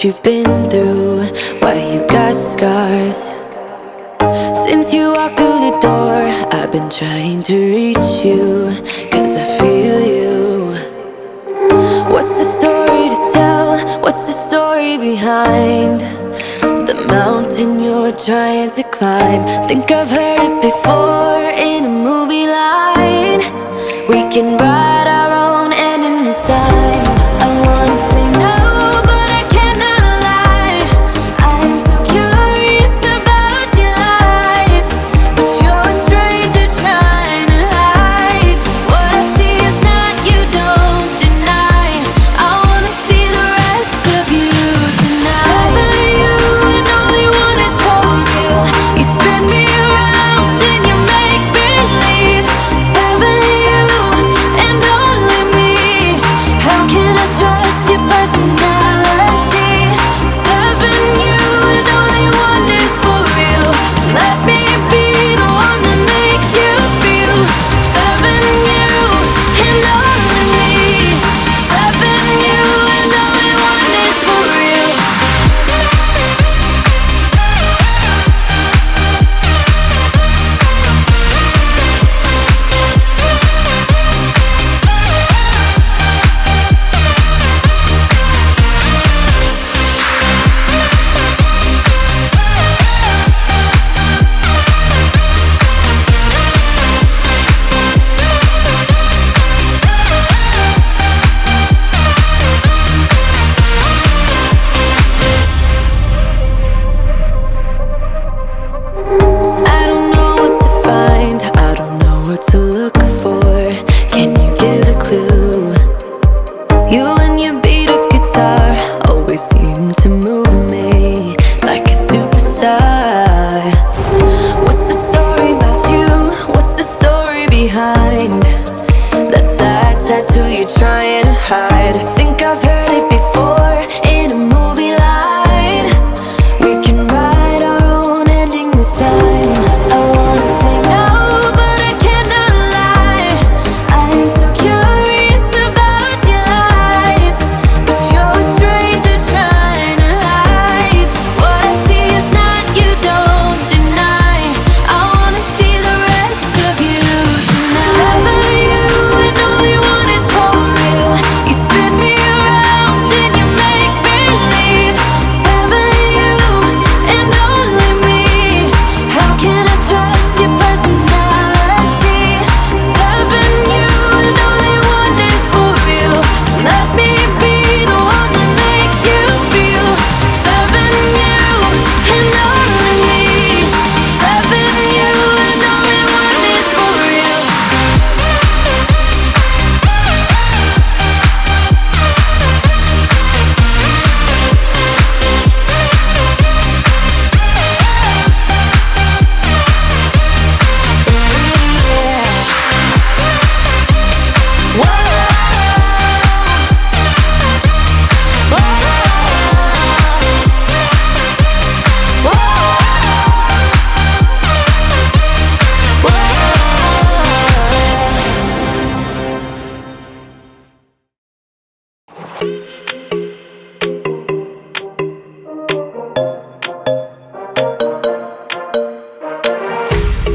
what you've been through, why you got scars. Since you walked through the door, I've been trying to reach you, 'cause I feel you. What's the story to tell? What's the story behind the mountain you're trying to climb? Think I've heard it before in a movie line. We can write our own ending this time. I wanna say no, but I cannot lie. I'm so curious about your life, but you're a stranger trying to hide. What I see is not, you don't deny. I wanna see the rest of you tonight. Seven of you and only one is for real. You spin me around and you make believe. Seven of you and only me. How can I trust your personality? Seven you and only one is for real. Let me be the one that makes you feel. Seven you and only me. Seven you and only one is for real. I don't know what to find, I don't know what to look for. Can you give a clue? You and your beat up guitar always seem to move me like a superstar. What's the story about you? What's the story behind that side tattoo you're trying to hide? I think I've heard it before in a movie line. We can write our own ending this time. I wanna say no, but I cannot lie. I'm so curious about your life, but you're a stranger trying to hide. What I see is not, you don't deny. I wanna see the rest of you tonight. Seven of you and only one is for real. You spin me around and you make believe. Seven of you and only me. How can I trust your personality? Seven you and only one is for real. Let me be the one that makes you feel. Seven you and only me. Seven you and only one is for real.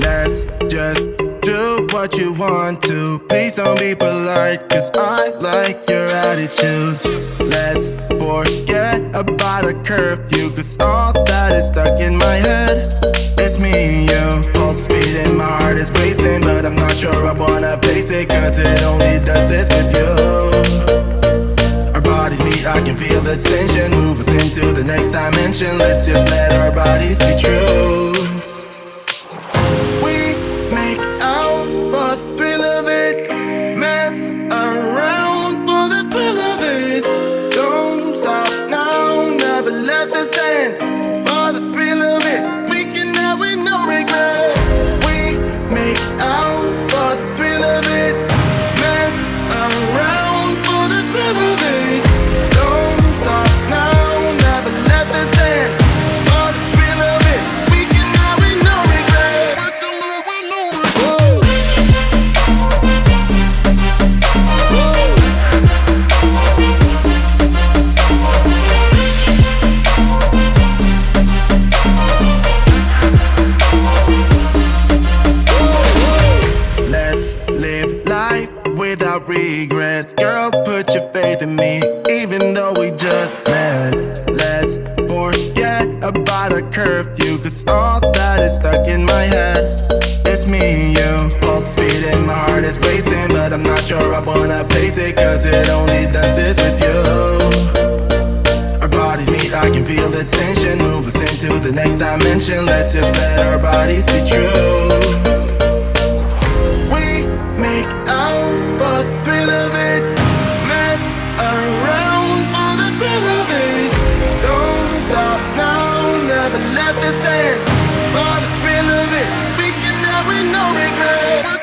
Let's just do what you want to. Please don't be polite, 'cause I like your attitude. Let's forget about a curfew, 'cause all that is stuck in my head. It's me and you, pulse speeding, my heart is racing, but I'm not sure I wanna face it, 'cause it only does this with you. Our bodies meet, I can feel the tension, move us into the next dimension. Let's just let our bodies be true. We make out for the thrill of it, mess around for the thrill of it. Don't stop now, never let this end. For the thrill of it, we can have with no regret. We make out for the thrill of it, mess around for the thrill of it. Don't stop now, never let this end. For the thrill of it, we can have forgets. Girl, put your faith in me, even though we just met. Let's forget about a curfew, cause all that is stuck in my head. It's me and you, pulse speed and my heart is racing, but I'm not sure I wanna pace it, cause it only does this with you. Our bodies meet, I can feel the tension, move us into the next dimension. Let's just let our bodies be true. We make out for the thrill of it, mess around for the thrill of it. Don't stop now, never let this end. For the thrill of it, we can have with no regret.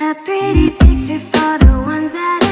A pretty picture for the ones that